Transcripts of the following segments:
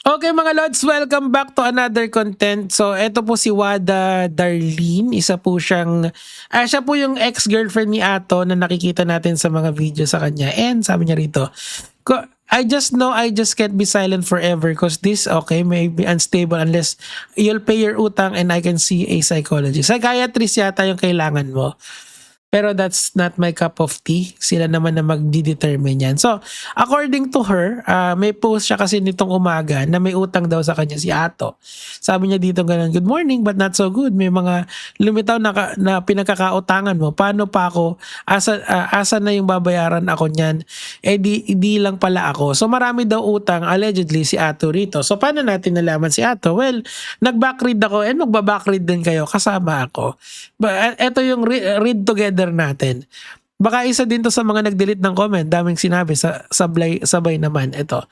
Okay mga lods, welcome back to another content. So eto po si Wada Darlene, isa po siyang, siya po yung ex-girlfriend ni Ato na nakikita natin sa mga video sa kanya. And sabi niya rito, I just know I just can't be silent forever because this, okay, may be unstable unless you'll pay your utang and I can see a psychologist. Psychiatrist yata yung kailangan mo. Pero that's not my cup of tea. Sila naman na magdi-determine yan. So, according to her, may post siya kasi nitong umaga na may utang daw sa kanya si Ato. Sabi niya dito ganun, good morning but not so good. May mga lumitaw na pinagkakautangan mo. Paano pa ako? Asa na yung babayaran ako niyan? Di lang pala ako. So, marami daw utang allegedly si Ato rito. So, paano natin nalaman si Ato? Well, nag-backread ako and magba-backread din kayo. Kasama ako. But ito yung read together natin. Baka isa din to sa mga nag-delete ng comment. Daming sinabi sabay naman. Ito.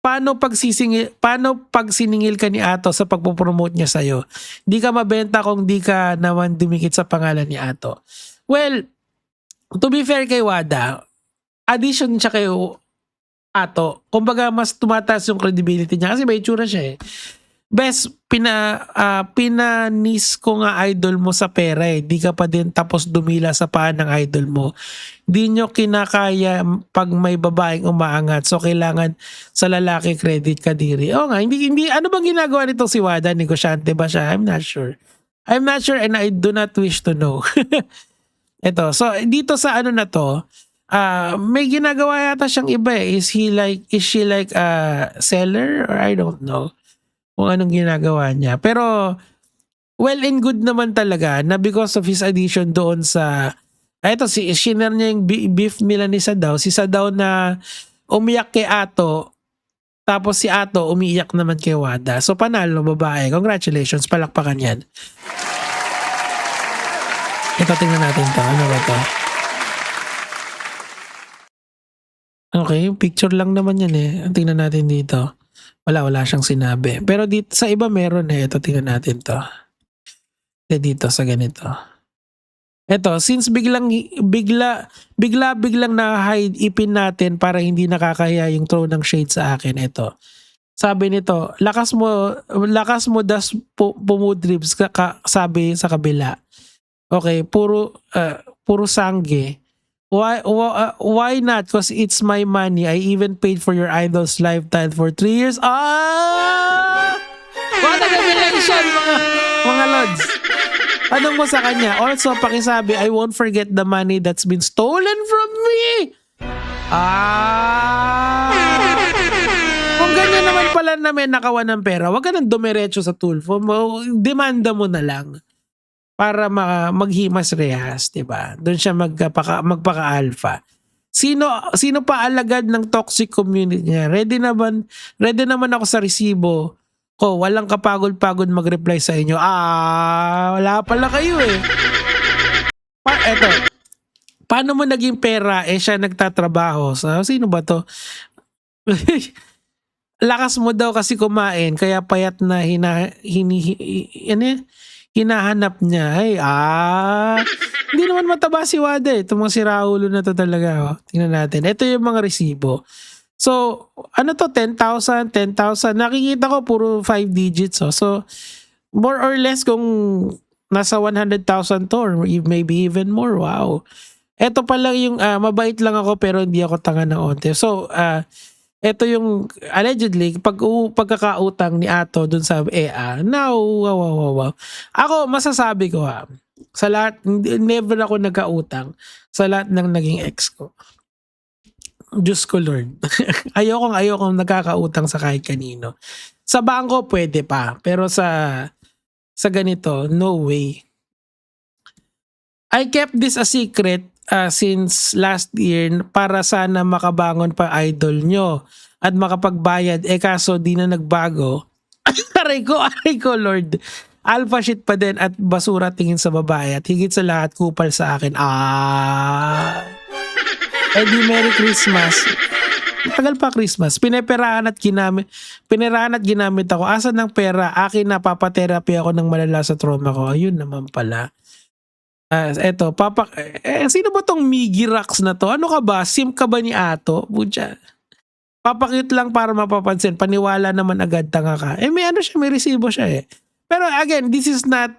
Paano pag siningil ka ni Ato sa pagpo-promote niya sa'yo? Di ka mabenta kung di ka naman dumikit sa pangalan ni Ato. Well, to be fair kay Wada, addition siya kay Ato. Kumbaga mas tumataas yung credibility niya kasi may itsura siya eh. Best, pinanis ko nga idol mo sa pera eh. Di ka pa din tapos dumila sa paan ng idol mo. Di nyo kinakaya pag may babaeng umaangat. So, kailangan sa lalaki credit ka diri. O nga, hindi, ano bang ginagawa nitong si Wada? Negosyante ba siya? I'm not sure. I'm not sure and I do not wish to know. Ito, so dito sa ano na to, may ginagawa yata siyang iba eh. Is she like a seller? Or I don't know kung anong ginagawa niya. Pero, well and good naman talaga na because of his addition doon sa, shiner niya yung beef Milanesa daw. Si Sadaw na umiyak kay Ato, tapos si Ato umiiyak naman kay Wada. So, panalo babae. Congratulations, palakpakan yan. Ito, tingnan natin to. Ano ba to? Okay, picture lang naman yan eh. Tingnan natin dito. Wala siyang sinabi. Pero dito sa iba meron eh. Ito, tingnan natin to. Dito sa ganito. Ito, since biglang na-hide ipin natin para hindi nakakahiya yung throw ng shade sa akin. Ito. Sabi nito, lakas mo das pumudribs sabi sa kabila. Okay, puro sangge. Why not? Because it's my money. I even paid for your idol's lifetime for 3 years. What a revelation, mga lods. Anong mo sa kanya? Also, pakisabi, I won't forget the money that's been stolen from me. Kung ganyan naman pala na may nakawan ng pera, wag ka nang dumiretso sa Tulfo. Demanda mo na lang. Para maghimas rehas, 'di ba? Doon siya magpaka-alpha. Sino pa alagad ng toxic community niya? Ready naman ako sa resibo ko. Walang kapagod-pagod mag-reply sa inyo. Wala pala kayo eh. Eto. Paano mo naging pera siya nagtatrabaho? Sino ba 'to? Lakas mo daw kasi kumain kaya payat na hinahanap niya. Hindi naman mataba si Wada eh. Itong mga siraulo na to talaga. Tingnan natin. Ito yung mga resibo. So, ano to? 10,000. Nakikita ko puro 5 digits. So, more or less kung nasa 100,000 to or maybe even more. Wow. Ito pala yung mabait lang ako pero hindi ako tanga ng onte. So, ito yung allegedly pagkakautang ni Ato dun sa EA. Now, wow. Ako, masasabi ko sa lahat, never ako nagkautang sa lahat ng naging ex ko. Diyos ko Lord. ayokong nagkakautang sa kahit kanino. Sa bangko, pwede pa. Pero sa ganito, no way. I kept this a secret since last year para sana makabangon pa idol nyo at makapagbayad kaso di na nagbago. aray ko Lord. Alpha shit pa din at basura tingin sa babae at higit sa lahat kupal sa akin. Di Merry Christmas. Tagal pa Christmas. Pinerahan at ginamit ako. Asan ng pera? Akin na papatherapy ako ng malala sa trauma ko. Ayun naman pala. Eto, sino ba tong Miggy Rax na to? Ano ka ba? Sim ka ba ni Ato? Budya. Papakit lang para mapapansin, paniwala naman agad, tanga ka. Eh, may ano siya, may resibo siya eh. Pero again, this is not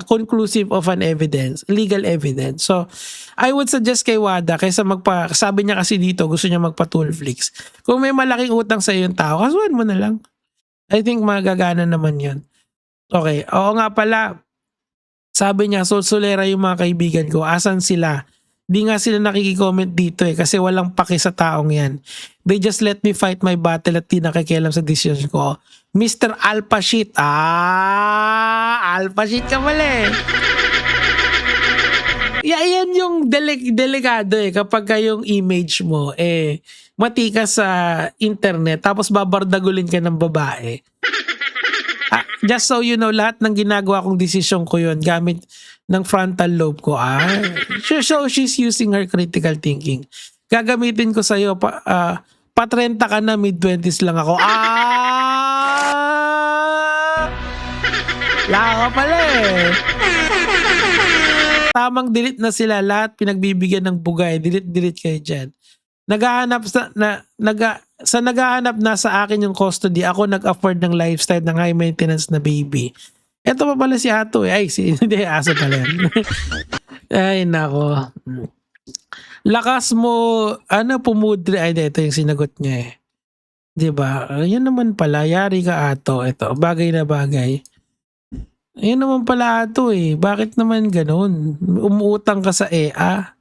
conclusive of an evidence, legal evidence. So, I would suggest kay Wada, kaysa sabi niya kasi dito, gusto niya magpa-Toolflix. Kung may malaking utang sa yung tao, kasuhan mo na lang. I think magagana naman yun. Okay, oo nga pala, sabi niya, sulsulera yung mga kaibigan ko, asan sila? Di nga sila nakikicomment dito eh kasi walang paki sa taong yan. They just let me fight my battle at di nakikialam sa decision ko. Mr. Alpha Shit. Alpha Shit ka pala eh. Yan yung delikado eh kapag yung image mo eh matikas sa internet tapos babardagulin ka ng babae. Just so you know, lahat ng ginagawa kong desisyon ko yun gamit ng frontal lobe ko. So she's using her critical thinking. Gagamitin ko sa'yo, pa-30 ka na, mid-20s lang ako. Laka pala eh. Tamang delete na sila, lahat pinagbibigyan ng bugay. Delete kayo dyan. Naghahanap na sa akin yung custody, ako nag-afford ng lifestyle ng high maintenance na baby. Eto pa pala si Ato eh. Ay, hindi, aso pala yan. Ay, nako. Lakas mo, pumudri. Ay, ito yung sinagot niya eh. Diba? Yun naman pala, yari ka Ato. Ito, bagay na bagay. Yun naman pala Ato eh. Bakit naman ganun? Umuutang ka sa EA.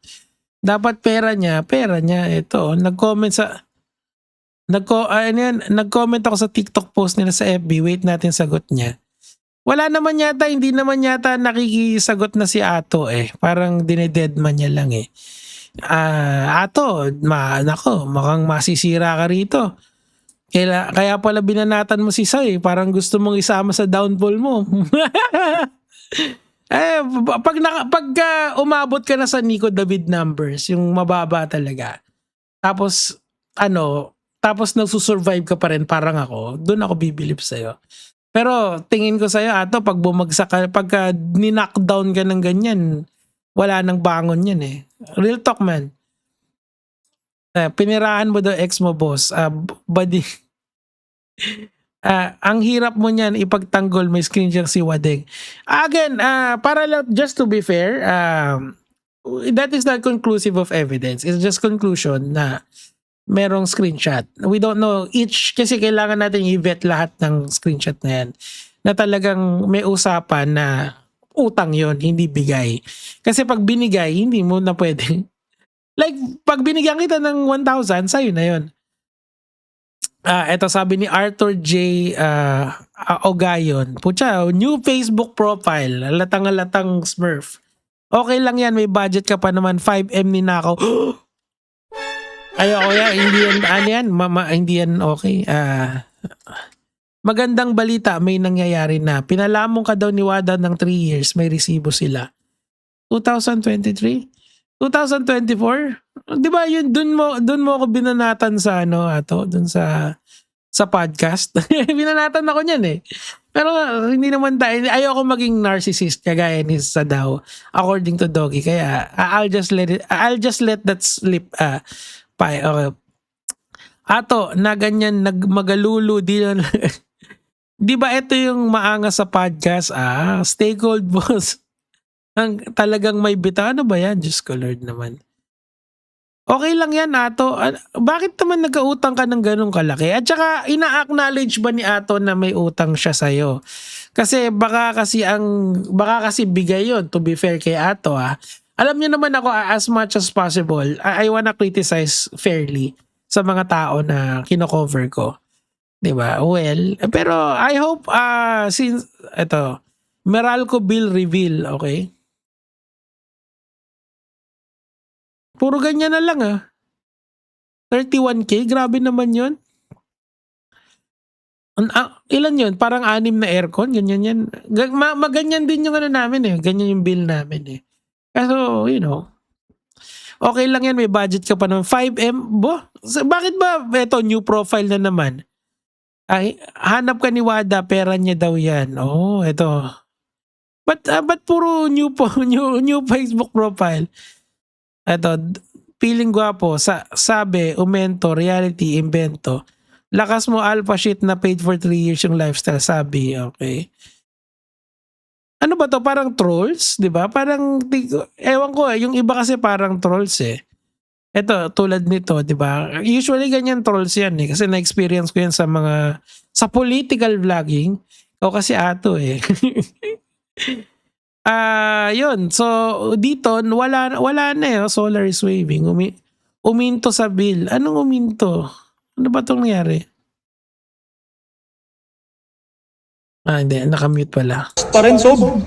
Dapat pera niya. Ito, nag-comment ako sa TikTok post nila sa FB. Wait natin sagot niya. Hindi naman yata nakikisagot na si Ato eh. Parang dinededman niya lang eh. Ato, mukhang masisira ka rito. Kaya pala binanatan mo si Sai. Parang gusto mong isama sa downfall mo. Pag umabot ka na sa Nico David numbers, yung mababa talaga. Tapos nagsusurvive ka pa rin parang ako, doon ako bibilip sa'yo. Pero tingin ko sa'yo, Ato, pag bumagsak ka, pagka ni-knockdown ka ng ganyan, wala nang bangon yan eh. Real talk man. Pinirahan mo daw ex mo, boss. Buddy. Ang hirap mo niyan ipagtanggol, may screenshot si Wadeng. Again, just to be fair, that is not conclusive of evidence. It's just conclusion na merong screenshot. We don't know kasi kailangan natin i-vet lahat ng screenshot na yan. Na talagang may usapan na utang yon, hindi bigay. Kasi pag binigay, hindi mo na pwede. Like, pag binigyan kita ng 1,000, sa'yo na yon. Ito sabi ni Arthur J. Ogayon. Pucha, new Facebook profile. Latang Smurf. Okay lang yan, may budget ka pa naman. 5M ni Nakaw. Ayoko yan, hindi yan okay. Magandang balita, may nangyayari na. Pinalamong ka daw ni Wada ng 3 years, may resibo sila. 2023? 2024? Di ba yun, dun mo ako binanatan sa dun sa podcast. Binanatan ako niyan eh. Pero hindi naman ayoko maging narcissist kagaya ni Sadaw according to Doggy. Kaya I'll just let that slip. Okay. Ato, na ganyan nagmagalulu di ba ito yung maanga sa podcast? Stay cold, boss. Ang talagang may bita. Ano ba yan? Diyos ko Lord naman. Okay lang yan, Ato. Bakit naman nagkautang ka ng ganong kalaki? At saka, ina-acknowledge ba ni Ato na may utang siya sa'yo? Kasi baka kasi bigay yun, to be fair kay Ato. Alam niyo naman ako, as much as possible, I wanna criticize fairly sa mga tao na kino-cover ko. Diba? Well, pero I hope, since, Meralco bill reveal, okay? Puro ganyan na lang 31K, grabe naman yun. Ilan yun? Parang 6 na aircon, ganyan yan. Maganyan din yung namin eh. Ganyan yung bill namin eh. Kaso, okay lang yan, may budget ka pa naman. 5M, bakit ba ito, new profile na naman? Hanap ka ni Wada, pera niya daw yan. Ito. But puro new Facebook profile? Ito, Piling gwapo, sabi, umento, reality, invento. Lakas mo, alpha shit na paid for 3 years yung lifestyle, sabi. Okay. Ano ba to? Parang trolls, di ba? Parang, ewan ko yung iba kasi parang trolls eh. Ito, tulad nito, di ba? Usually ganyan trolls yan eh. Kasi na-experience ko yan sa political vlogging. O kasi ato eh. Yun. So, dito, wala na eh. Solar is waving. Uminto sa bill. Anong uminto? Ano ba itong nangyari? Hindi. Nakamute pala. Pa rin, Sob.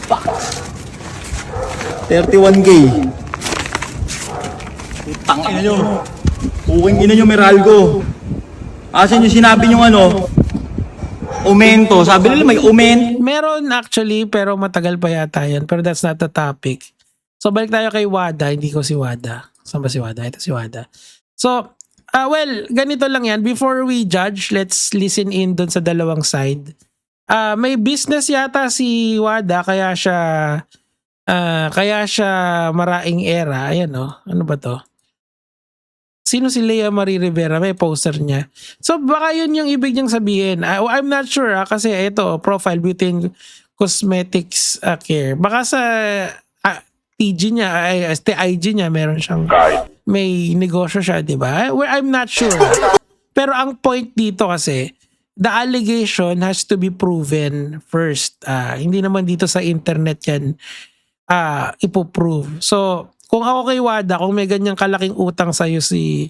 Fuck. 31K. Putang ina nyo. Puking ina nyo, Meralco. Asan yung sinabi nyo ano? Aumento. Sabi nila may aumento. Meron actually, pero matagal pa yata yan. Pero that's not the topic. So, balik tayo kay Wada. Hindi ko si Wada. Saan ba si Wada? Ito si Wada. So, well, ganito lang yan. Before we judge, let's listen in dun sa dalawang side. May business yata si Wada, kaya siya maraing era. Ayan o. Ano ba to? Sino si Lea Marie Rivera? May poster niya. So baka yun yung ibig niyang sabihin. I'm not sure kasi ito, profile beauty and cosmetics care. Baka sa TG niya, IG niya, meron siyang may negosyo siya, di ba? I'm not sure. Pero ang point dito kasi, the allegation has to be proven first. Hindi naman dito sa internet yan ipoprove. So, kung ako kay Wada, kung may ganyang kalaking utang sa'yo si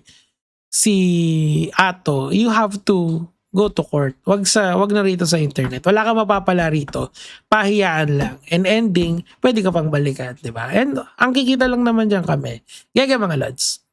Ato, you have to go to court. Wag na rito sa internet. Wala kang mapapala rito. Pahiyaan lang. And ending, pwede ka pang balikan, di ba? And ang kikita lang naman dyan kami. Gaya mga lods.